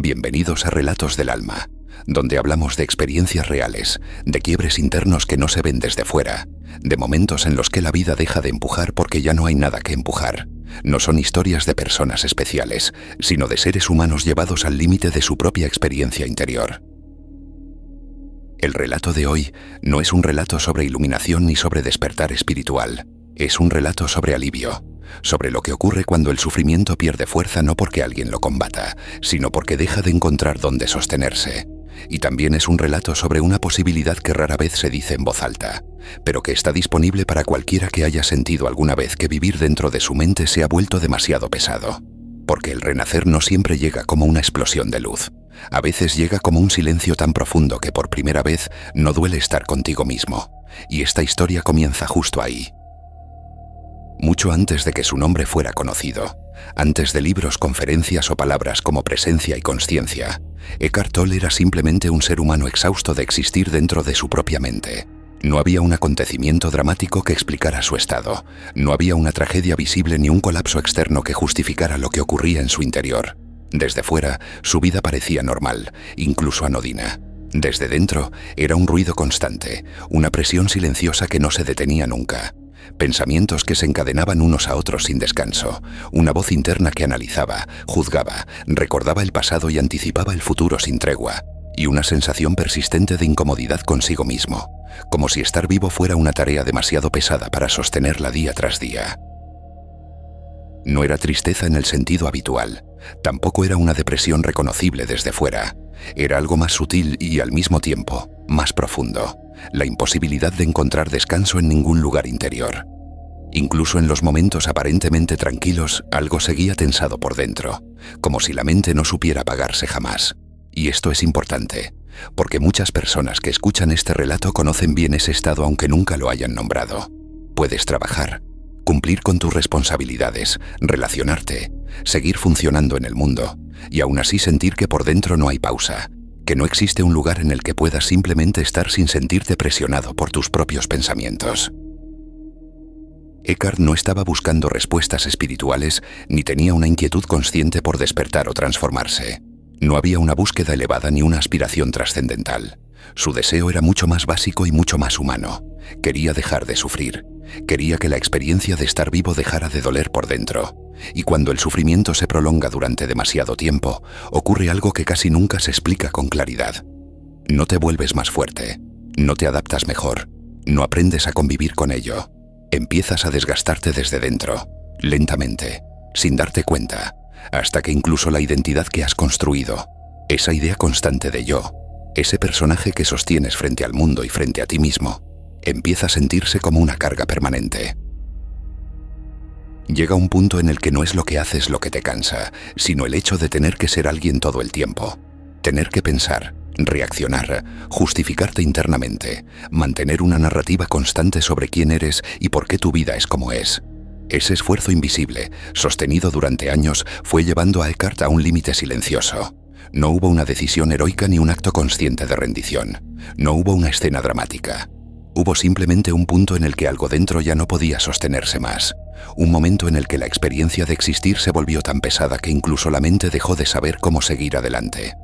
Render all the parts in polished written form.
Bienvenidos a Relatos del Alma, donde hablamos de experiencias reales, de quiebres internos que no se ven desde fuera, de momentos en los que la vida deja de empujar porque ya no hay nada que empujar. No son historias de personas especiales, sino de seres humanos llevados al límite de su propia experiencia interior. El relato de hoy no es un relato sobre iluminación ni sobre despertar espiritual. Es un relato sobre alivio, sobre lo que ocurre cuando el sufrimiento pierde fuerza no porque alguien lo combata, sino porque deja de encontrar dónde sostenerse. Y también es un relato sobre una posibilidad que rara vez se dice en voz alta, pero que está disponible para cualquiera que haya sentido alguna vez que vivir dentro de su mente se ha vuelto demasiado pesado. Porque el renacer no siempre llega como una explosión de luz. A veces llega como un silencio tan profundo que por primera vez no duele estar contigo mismo. Y esta historia comienza justo ahí. Mucho antes de que su nombre fuera conocido, antes de libros, conferencias o palabras como presencia y consciencia, Eckhart Tolle era simplemente un ser humano exhausto de existir dentro de su propia mente. No había un acontecimiento dramático que explicara su estado, no había una tragedia visible ni un colapso externo que justificara lo que ocurría en su interior. Desde fuera, su vida parecía normal, incluso anodina. Desde dentro, era un ruido constante, una presión silenciosa que no se detenía nunca. Pensamientos que se encadenaban unos a otros sin descanso, una voz interna que analizaba, juzgaba, recordaba el pasado y anticipaba el futuro sin tregua, y una sensación persistente de incomodidad consigo mismo, como si estar vivo fuera una tarea demasiado pesada para sostenerla día tras día. No era tristeza en el sentido habitual, tampoco era una depresión reconocible desde fuera, era algo más sutil y al mismo tiempo, más profundo. La imposibilidad de encontrar descanso en ningún lugar interior. Incluso en los momentos aparentemente tranquilos, algo seguía tensado por dentro, como si la mente no supiera apagarse jamás. Y esto es importante, porque muchas personas que escuchan este relato conocen bien ese estado aunque nunca lo hayan nombrado. Puedes trabajar, cumplir con tus responsabilidades, relacionarte, seguir funcionando en el mundo, y aún así sentir que por dentro no hay pausa, que no existe un lugar en el que puedas simplemente estar sin sentirte presionado por tus propios pensamientos. Eckhart no estaba buscando respuestas espirituales ni tenía una inquietud consciente por despertar o transformarse. No había una búsqueda elevada ni una aspiración trascendental. Su deseo era mucho más básico y mucho más humano. Quería dejar de sufrir. Quería que la experiencia de estar vivo dejara de doler por dentro. Y cuando el sufrimiento se prolonga durante demasiado tiempo, ocurre algo que casi nunca se explica con claridad. No te vuelves más fuerte, no te adaptas mejor, no aprendes a convivir con ello. Empiezas a desgastarte desde dentro, lentamente, sin darte cuenta, hasta que incluso la identidad que has construido, esa idea constante de yo, ese personaje que sostienes frente al mundo y frente a ti mismo, empieza a sentirse como una carga permanente. Llega un punto en el que no es lo que haces lo que te cansa, sino el hecho de tener que ser alguien todo el tiempo. Tener que pensar, reaccionar, justificarte internamente, mantener una narrativa constante sobre quién eres y por qué tu vida es como es. Ese esfuerzo invisible, sostenido durante años, fue llevando a Eckhart a un límite silencioso. No hubo una decisión heroica ni un acto consciente de rendición. No hubo una escena dramática. Hubo simplemente un punto en el que algo dentro ya no podía sostenerse más. Un momento en el que la experiencia de existir se volvió tan pesada que incluso la mente dejó de saber cómo seguir adelante.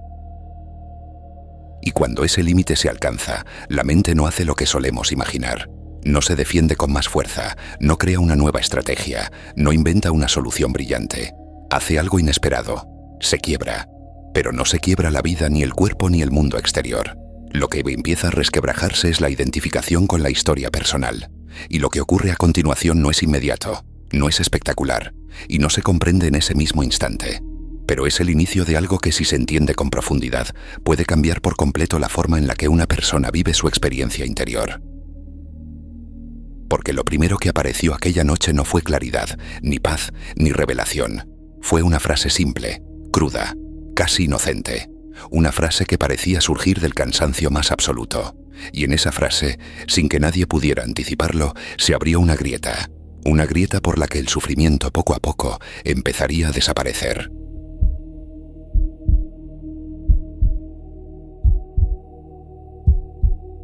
Y cuando ese límite se alcanza, la mente no hace lo que solemos imaginar. No se defiende con más fuerza, no crea una nueva estrategia, no inventa una solución brillante. Hace algo inesperado, se quiebra. Pero no se quiebra la vida, ni el cuerpo, ni el mundo exterior. Lo que empieza a resquebrajarse es la identificación con la historia personal. Y lo que ocurre a continuación no es inmediato, no es espectacular, y no se comprende en ese mismo instante. Pero es el inicio de algo que, si se entiende con profundidad, puede cambiar por completo la forma en la que una persona vive su experiencia interior. Porque lo primero que apareció aquella noche no fue claridad, ni paz, ni revelación. Fue una frase simple, cruda, casi inocente. Una frase que parecía surgir del cansancio más absoluto. Y en esa frase, sin que nadie pudiera anticiparlo, se abrió una grieta por la que el sufrimiento poco a poco empezaría a desaparecer.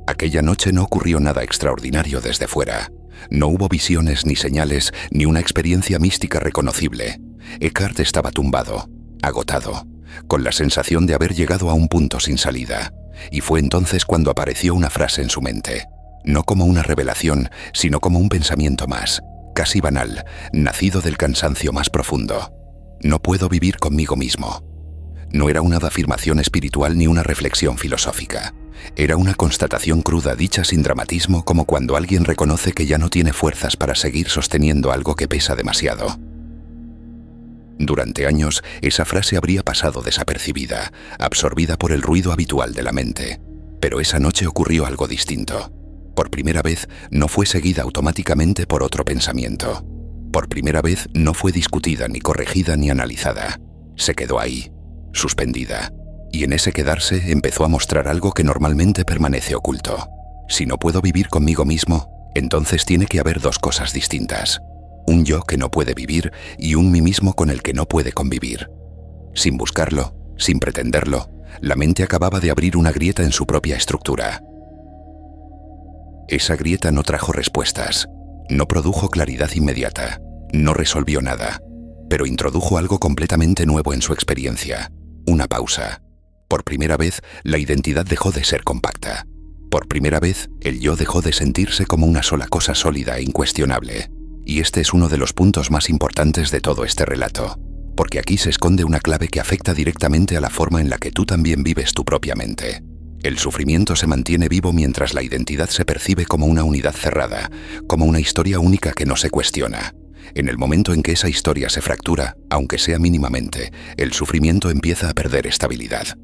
Aquella noche no ocurrió nada extraordinario desde fuera. No hubo visiones ni señales, ni una experiencia mística reconocible. Eckhart estaba tumbado, agotado. con la sensación de haber llegado a un punto sin salida. Y fue entonces cuando apareció una frase en su mente, no como una revelación, sino como un pensamiento más, casi banal, nacido del cansancio más profundo. No puedo vivir conmigo mismo. No era una afirmación espiritual ni una reflexión filosófica. Era una constatación cruda dicha sin dramatismo, como cuando alguien reconoce que ya no tiene fuerzas para seguir sosteniendo algo que pesa demasiado. Durante años, esa frase habría pasado desapercibida, absorbida por el ruido habitual de la mente. Pero esa noche ocurrió algo distinto. Por primera vez, no fue seguida automáticamente por otro pensamiento. Por primera vez, no fue discutida, ni corregida, ni analizada. Se quedó ahí, suspendida. Y en ese quedarse empezó a mostrar algo que normalmente permanece oculto. Si no puedo vivir conmigo mismo, entonces tiene que haber dos cosas distintas. Un yo que no puede vivir y un mí mismo con el que no puede convivir. Sin buscarlo, sin pretenderlo, la mente acababa de abrir una grieta en su propia estructura. Esa grieta no trajo respuestas, no produjo claridad inmediata, no resolvió nada, pero introdujo algo completamente nuevo en su experiencia, una pausa. Por primera vez, la identidad dejó de ser compacta. Por primera vez, el yo dejó de sentirse como una sola cosa sólida e incuestionable. Y este es uno de los puntos más importantes de todo este relato, porque aquí se esconde una clave que afecta directamente a la forma en la que tú también vives tu propia mente. El sufrimiento se mantiene vivo mientras la identidad se percibe como una unidad cerrada, como una historia única que no se cuestiona. En el momento en que esa historia se fractura, aunque sea mínimamente, el sufrimiento empieza a perder estabilidad.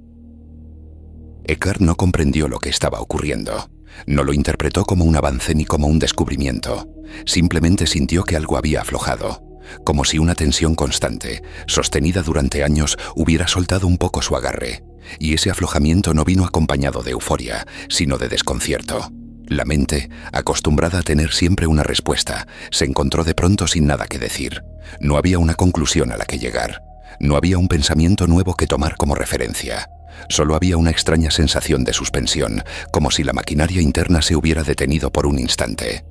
Eckhart no comprendió lo que estaba ocurriendo. No lo interpretó como un avance ni como un descubrimiento. Simplemente sintió que algo había aflojado, como si una tensión constante, sostenida durante años, hubiera soltado un poco su agarre. Y ese aflojamiento no vino acompañado de euforia, sino de desconcierto. La mente, acostumbrada a tener siempre una respuesta, se encontró de pronto sin nada que decir. No había una conclusión a la que llegar. No había un pensamiento nuevo que tomar como referencia. Solo había una extraña sensación de suspensión, como si la maquinaria interna se hubiera detenido por un instante.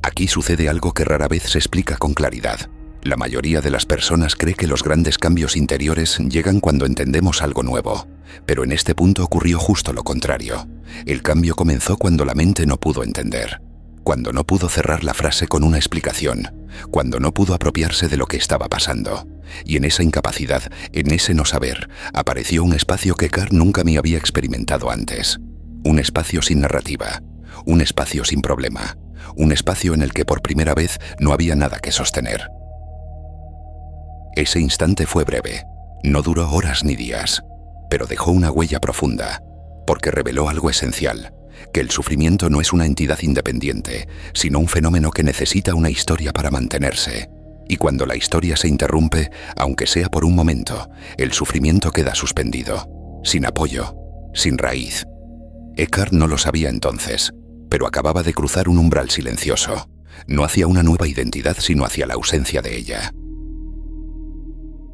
Aquí sucede algo que rara vez se explica con claridad. La mayoría de las personas cree que los grandes cambios interiores llegan cuando entendemos algo nuevo, pero en este punto ocurrió justo lo contrario. El cambio comenzó cuando la mente no pudo entender, cuando no pudo cerrar la frase con una explicación, cuando no pudo apropiarse de lo que estaba pasando. Y en esa incapacidad, en ese no saber, apareció un espacio que Eckhart nunca me había experimentado antes. Un espacio sin narrativa, un espacio sin problema, un espacio en el que por primera vez no había nada que sostener. Ese instante fue breve, no duró horas ni días, pero dejó una huella profunda, porque reveló algo esencial, que el sufrimiento no es una entidad independiente, sino un fenómeno que necesita una historia para mantenerse. Y cuando la historia se interrumpe, aunque sea por un momento, el sufrimiento queda suspendido, sin apoyo, sin raíz. Eckhart no lo sabía entonces, pero acababa de cruzar un umbral silencioso, no hacia una nueva identidad, sino hacia la ausencia de ella.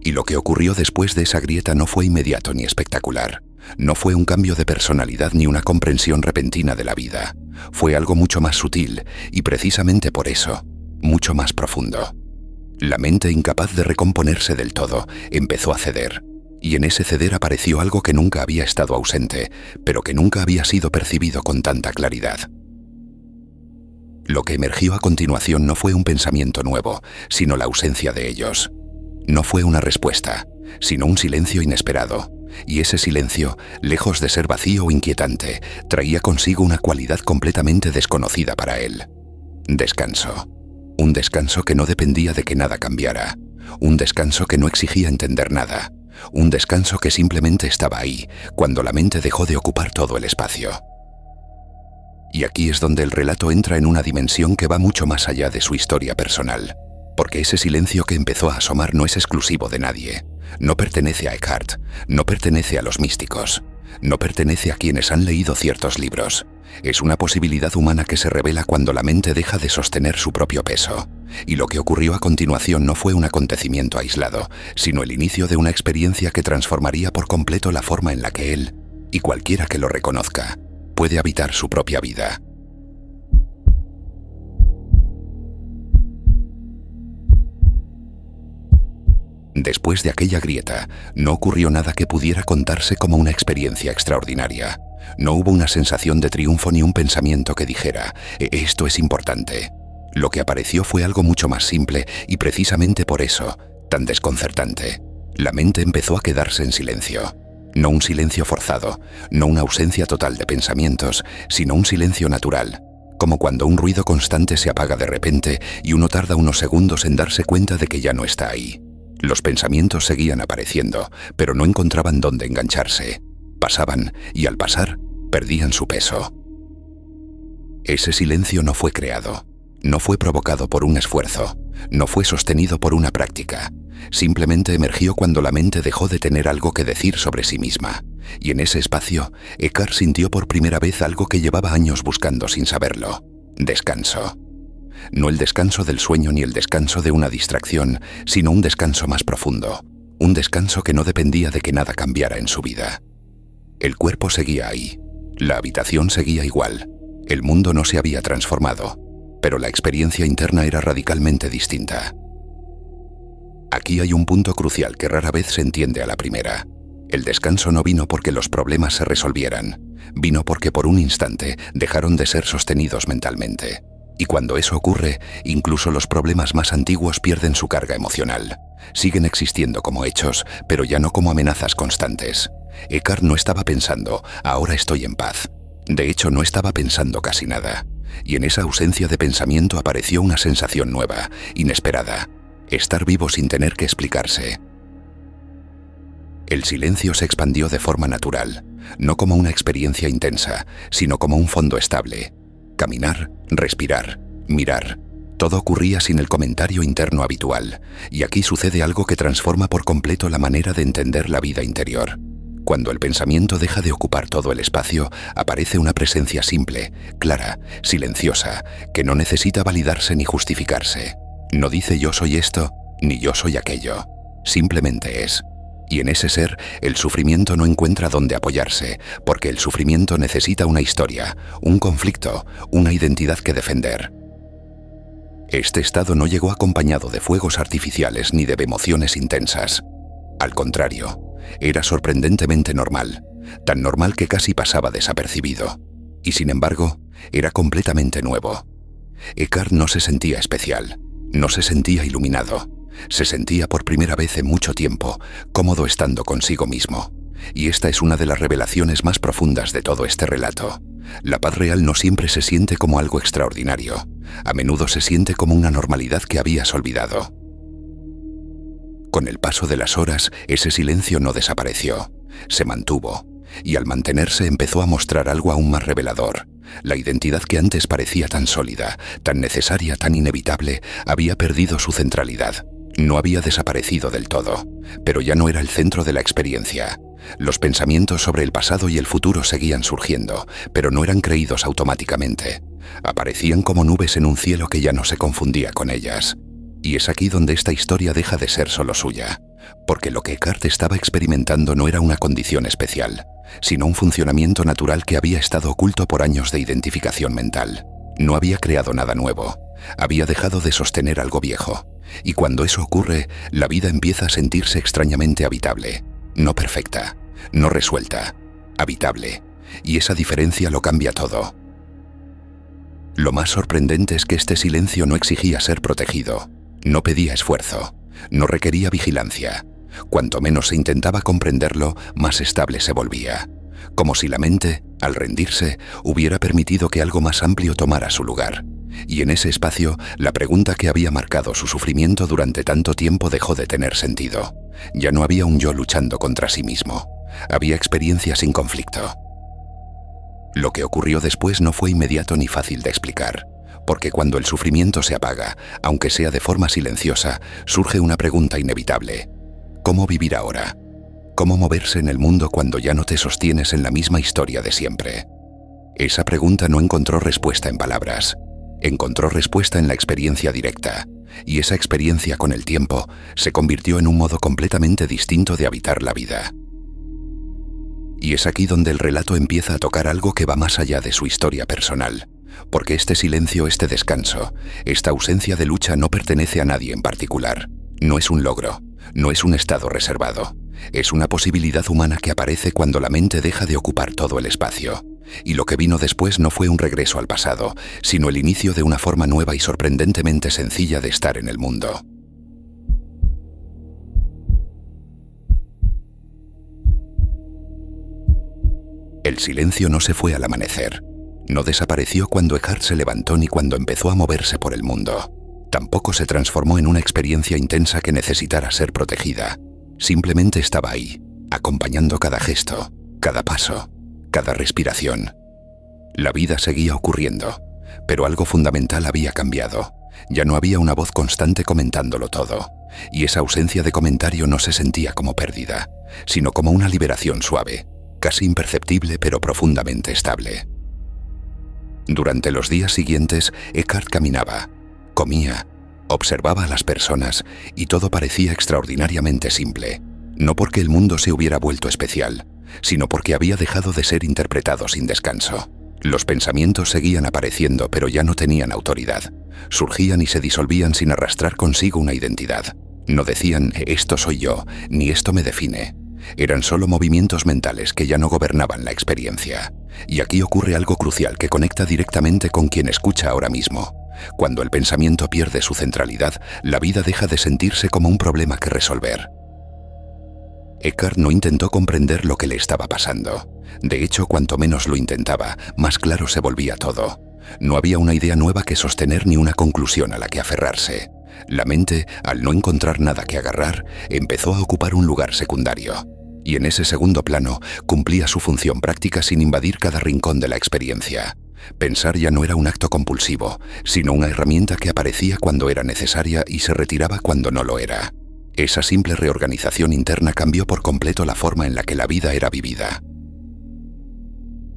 Y lo que ocurrió después de esa grieta no fue inmediato ni espectacular. No fue un cambio de personalidad ni una comprensión repentina de la vida. Fue algo mucho más sutil y precisamente por eso, mucho más profundo. La mente, incapaz de recomponerse del todo, empezó a ceder. Y en ese ceder apareció algo que nunca había estado ausente, pero que nunca había sido percibido con tanta claridad. Lo que emergió a continuación no fue un pensamiento nuevo, sino la ausencia de ellos. No fue una respuesta, sino un silencio inesperado. Y ese silencio, lejos de ser vacío o inquietante, traía consigo una cualidad completamente desconocida para él. Descanso. Un descanso que no dependía de que nada cambiara. Un descanso que no exigía entender nada. Un descanso que simplemente estaba ahí, cuando la mente dejó de ocupar todo el espacio. Y aquí es donde el relato entra en una dimensión que va mucho más allá de su historia personal. Porque ese silencio que empezó a asomar no es exclusivo de nadie. No pertenece a Eckhart, no pertenece a los místicos, no pertenece a quienes han leído ciertos libros. Es una posibilidad humana que se revela cuando la mente deja de sostener su propio peso. Y lo que ocurrió a continuación no fue un acontecimiento aislado, sino el inicio de una experiencia que transformaría por completo la forma en la que él, y cualquiera que lo reconozca, puede habitar su propia vida. Después de aquella grieta, no ocurrió nada que pudiera contarse como una experiencia extraordinaria. No hubo una sensación de triunfo ni un pensamiento que dijera, esto es importante. Lo que apareció fue algo mucho más simple y precisamente por eso, tan desconcertante. La mente empezó a quedarse en silencio. No un silencio forzado, no una ausencia total de pensamientos, sino un silencio natural, como cuando un ruido constante se apaga de repente y uno tarda unos segundos en darse cuenta de que ya no está ahí. Los pensamientos seguían apareciendo, pero no encontraban dónde engancharse. Pasaban, y al pasar, perdían su peso. Ese silencio no fue creado, no fue provocado por un esfuerzo, no fue sostenido por una práctica. Simplemente emergió cuando la mente dejó de tener algo que decir sobre sí misma. Y en ese espacio, Eckhart sintió por primera vez algo que llevaba años buscando sin saberlo: descanso. No el descanso del sueño ni el descanso de una distracción, sino un descanso más profundo, un descanso que no dependía de que nada cambiara en su vida. El cuerpo seguía ahí, la habitación seguía igual, el mundo no se había transformado, pero la experiencia interna era radicalmente distinta. Aquí hay un punto crucial que rara vez se entiende a la primera. El descanso no vino porque los problemas se resolvieran, vino porque por un instante dejaron de ser sostenidos mentalmente. Y cuando eso ocurre, incluso los problemas más antiguos pierden su carga emocional. Siguen existiendo como hechos, pero ya no como amenazas constantes. Eckhart no estaba pensando, ahora estoy en paz. De hecho, no estaba pensando casi nada. Y en esa ausencia de pensamiento apareció una sensación nueva, inesperada: estar vivo sin tener que explicarse. El silencio se expandió de forma natural, no como una experiencia intensa, sino como un fondo estable. Caminar, respirar, mirar, todo ocurría sin el comentario interno habitual, y aquí sucede algo que transforma por completo la manera de entender la vida interior. Cuando el pensamiento deja de ocupar todo el espacio, aparece una presencia simple, clara, silenciosa, que no necesita validarse ni justificarse. No dice yo soy esto, ni yo soy aquello. Simplemente es. Y en ese ser, el sufrimiento no encuentra dónde apoyarse, porque el sufrimiento necesita una historia, un conflicto, una identidad que defender. Este estado no llegó acompañado de fuegos artificiales ni de emociones intensas. Al contrario, era sorprendentemente normal, tan normal que casi pasaba desapercibido. Y sin embargo, era completamente nuevo. Eckhart no se sentía especial, no se sentía iluminado. Se sentía por primera vez en mucho tiempo cómodo estando consigo mismo. Y esta es una de las revelaciones más profundas de todo este relato. La paz real no siempre se siente como algo extraordinario. A menudo se siente como una normalidad que habías olvidado. Con el paso de las horas, ese silencio no desapareció. Se mantuvo. Y al mantenerse empezó a mostrar algo aún más revelador. La identidad que antes parecía tan sólida, tan necesaria, tan inevitable, había perdido su centralidad. No había desaparecido del todo, pero ya no era el centro de la experiencia. Los pensamientos sobre el pasado y el futuro seguían surgiendo, pero no eran creídos automáticamente. Aparecían como nubes en un cielo que ya no se confundía con ellas. Y es aquí donde esta historia deja de ser solo suya, porque lo que Eckhart estaba experimentando no era una condición especial, sino un funcionamiento natural que había estado oculto por años de identificación mental. No había creado nada nuevo, había dejado de sostener algo viejo. Y cuando eso ocurre, la vida empieza a sentirse extrañamente habitable. No perfecta, no resuelta, habitable. Y esa diferencia lo cambia todo. Lo más sorprendente es que este silencio no exigía ser protegido, no pedía esfuerzo, no requería vigilancia. Cuanto menos se intentaba comprenderlo, más estable se volvía. Como si la mente, al rendirse, hubiera permitido que algo más amplio tomara su lugar. Y en ese espacio, la pregunta que había marcado su sufrimiento durante tanto tiempo dejó de tener sentido. Ya no había un yo luchando contra sí mismo. Había experiencia sin conflicto. Lo que ocurrió después no fue inmediato ni fácil de explicar, porque cuando el sufrimiento se apaga, aunque sea de forma silenciosa, surge una pregunta inevitable. ¿Cómo vivir ahora? ¿Cómo moverse en el mundo cuando ya no te sostienes en la misma historia de siempre? Esa pregunta no encontró respuesta en palabras. Encontró respuesta en la experiencia directa, y esa experiencia con el tiempo se convirtió en un modo completamente distinto de habitar la vida. Y es aquí donde el relato empieza a tocar algo que va más allá de su historia personal, porque este silencio, este descanso, esta ausencia de lucha no pertenece a nadie en particular. No es un logro, No es un estado reservado. Es una posibilidad humana que aparece cuando la mente deja de ocupar todo el espacio. Y lo que vino después no fue un regreso al pasado, sino el inicio de una forma nueva y sorprendentemente sencilla de estar en el mundo. El silencio no se fue al amanecer. No desapareció cuando Eckhart se levantó ni cuando empezó a moverse por el mundo. Tampoco se transformó en una experiencia intensa que necesitara ser protegida. Simplemente estaba ahí, acompañando cada gesto, cada paso, cada respiración. La vida seguía ocurriendo, pero algo fundamental había cambiado. Ya no había una voz constante comentándolo todo, y esa ausencia de comentario no se sentía como pérdida, sino como una liberación suave, casi imperceptible pero profundamente estable. Durante los días siguientes, Eckhart caminaba, comía, observaba a las personas y todo parecía extraordinariamente simple, no porque el mundo se hubiera vuelto especial, sino porque había dejado de ser interpretado sin descanso. Los pensamientos seguían apareciendo, pero ya no tenían autoridad. Surgían y se disolvían sin arrastrar consigo una identidad. No decían «esto soy yo», ni «esto me define». Eran solo movimientos mentales que ya no gobernaban la experiencia. Y aquí ocurre algo crucial que conecta directamente con quien escucha ahora mismo. Cuando el pensamiento pierde su centralidad, la vida deja de sentirse como un problema que resolver. Eckhart no intentó comprender lo que le estaba pasando. De hecho, cuanto menos lo intentaba, más claro se volvía todo. No había una idea nueva que sostener ni una conclusión a la que aferrarse. La mente, al no encontrar nada que agarrar, empezó a ocupar un lugar secundario. Y en ese segundo plano, cumplía su función práctica sin invadir cada rincón de la experiencia. Pensar ya no era un acto compulsivo, sino una herramienta que aparecía cuando era necesaria y se retiraba cuando no lo era. Esa simple reorganización interna cambió por completo la forma en la que la vida era vivida.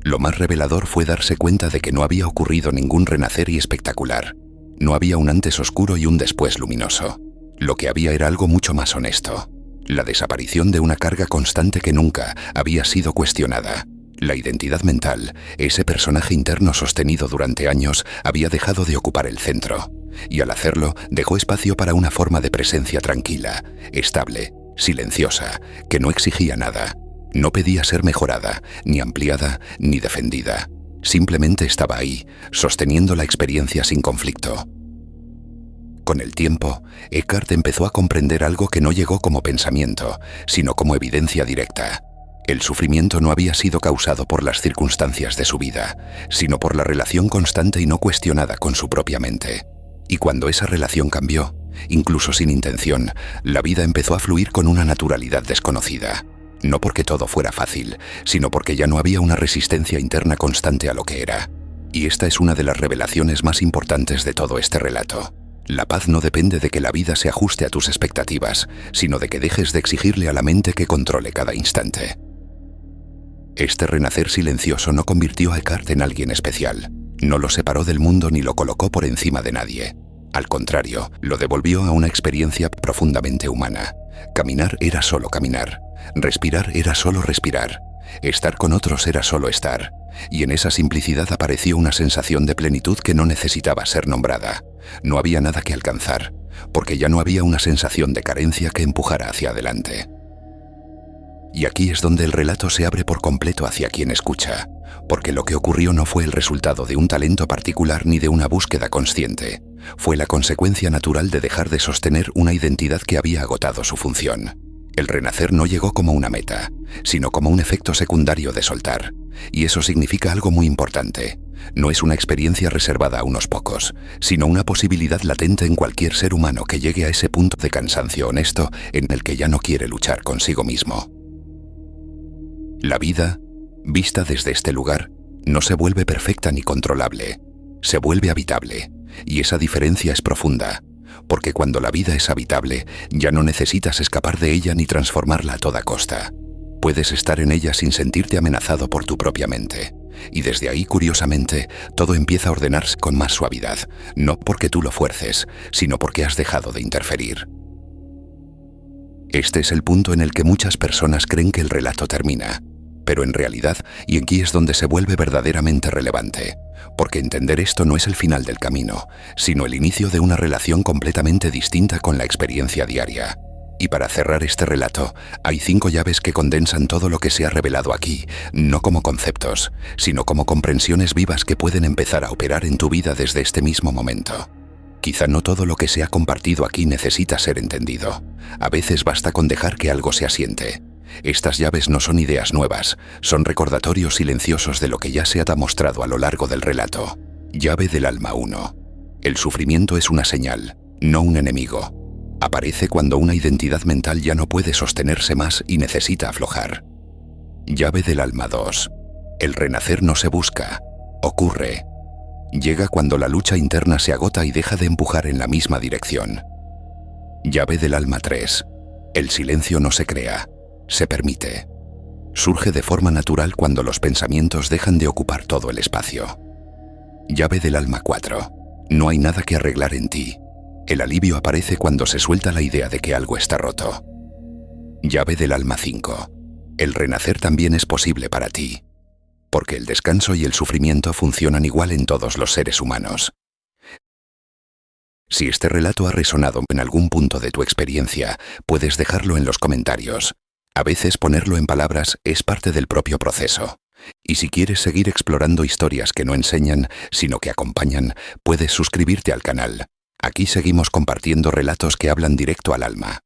Lo más revelador fue darse cuenta de que no había ocurrido ningún renacer y espectacular. No había un antes oscuro y un después luminoso. Lo que había era algo mucho más honesto. La desaparición de una carga constante que nunca había sido cuestionada. La identidad mental, ese personaje interno sostenido durante años, había dejado de ocupar el centro. Y al hacerlo, dejó espacio para una forma de presencia tranquila, estable, silenciosa, que no exigía nada. No pedía ser mejorada, ni ampliada, ni defendida. Simplemente estaba ahí, sosteniendo la experiencia sin conflicto. Con el tiempo, Eckhart empezó a comprender algo que no llegó como pensamiento, sino como evidencia directa. El sufrimiento no había sido causado por las circunstancias de su vida, sino por la relación constante y no cuestionada con su propia mente. Y cuando esa relación cambió, incluso sin intención, la vida empezó a fluir con una naturalidad desconocida. No porque todo fuera fácil, sino porque ya no había una resistencia interna constante a lo que era. Y esta es una de las revelaciones más importantes de todo este relato. La paz no depende de que la vida se ajuste a tus expectativas, sino de que dejes de exigirle a la mente que controle cada instante. Este renacer silencioso no convirtió a Eckhart en alguien especial. No lo separó del mundo ni lo colocó por encima de nadie. Al contrario, lo devolvió a una experiencia profundamente humana. Caminar era solo caminar. Respirar era solo respirar. Estar con otros era solo estar. Y en esa simplicidad apareció una sensación de plenitud que no necesitaba ser nombrada. No había nada que alcanzar, porque ya no había una sensación de carencia que empujara hacia adelante. Y aquí es donde el relato se abre por completo hacia quien escucha, porque lo que ocurrió no fue el resultado de un talento particular ni de una búsqueda consciente. Fue la consecuencia natural de dejar de sostener una identidad que había agotado su función. El renacer no llegó como una meta, sino como un efecto secundario de soltar. Y eso significa algo muy importante. No es una experiencia reservada a unos pocos, sino una posibilidad latente en cualquier ser humano que llegue a ese punto de cansancio honesto en el que ya no quiere luchar consigo mismo. La vida, vista desde este lugar, no se vuelve perfecta ni controlable, se vuelve habitable, y esa diferencia es profunda, porque cuando la vida es habitable, ya no necesitas escapar de ella ni transformarla a toda costa. Puedes estar en ella sin sentirte amenazado por tu propia mente, y desde ahí, curiosamente, todo empieza a ordenarse con más suavidad, no porque tú lo fuerces, sino porque has dejado de interferir. Este es el punto en el que muchas personas creen que el relato termina, pero en realidad, y aquí es donde se vuelve verdaderamente relevante, porque entender esto no es el final del camino, sino el inicio de una relación completamente distinta con la experiencia diaria. Y para cerrar este relato, hay 5 llaves que condensan todo lo que se ha revelado aquí, no como conceptos, sino como comprensiones vivas que pueden empezar a operar en tu vida desde este mismo momento. Quizá no todo lo que se ha compartido aquí necesita ser entendido. A veces basta con dejar que algo se asiente. Estas llaves no son ideas nuevas, son recordatorios silenciosos de lo que ya se ha mostrado a lo largo del relato. Llave del alma 1. El sufrimiento es una señal, no un enemigo. Aparece cuando una identidad mental ya no puede sostenerse más y necesita aflojar. Llave del alma 2. El renacer no se busca, ocurre. Llega cuando la lucha interna se agota y deja de empujar en la misma dirección. Llave del alma 3. El silencio no se crea, se permite. Surge de forma natural cuando los pensamientos dejan de ocupar todo el espacio. Llave del alma 4. No hay nada que arreglar en ti. El alivio aparece cuando se suelta la idea de que algo está roto. Llave del alma 5. El renacer también es posible para ti, porque el descanso y el sufrimiento funcionan igual en todos los seres humanos. Si este relato ha resonado en algún punto de tu experiencia, puedes dejarlo en los comentarios. A veces ponerlo en palabras es parte del propio proceso. Y si quieres seguir explorando historias que no enseñan, sino que acompañan, puedes suscribirte al canal. Aquí seguimos compartiendo relatos que hablan directo al alma.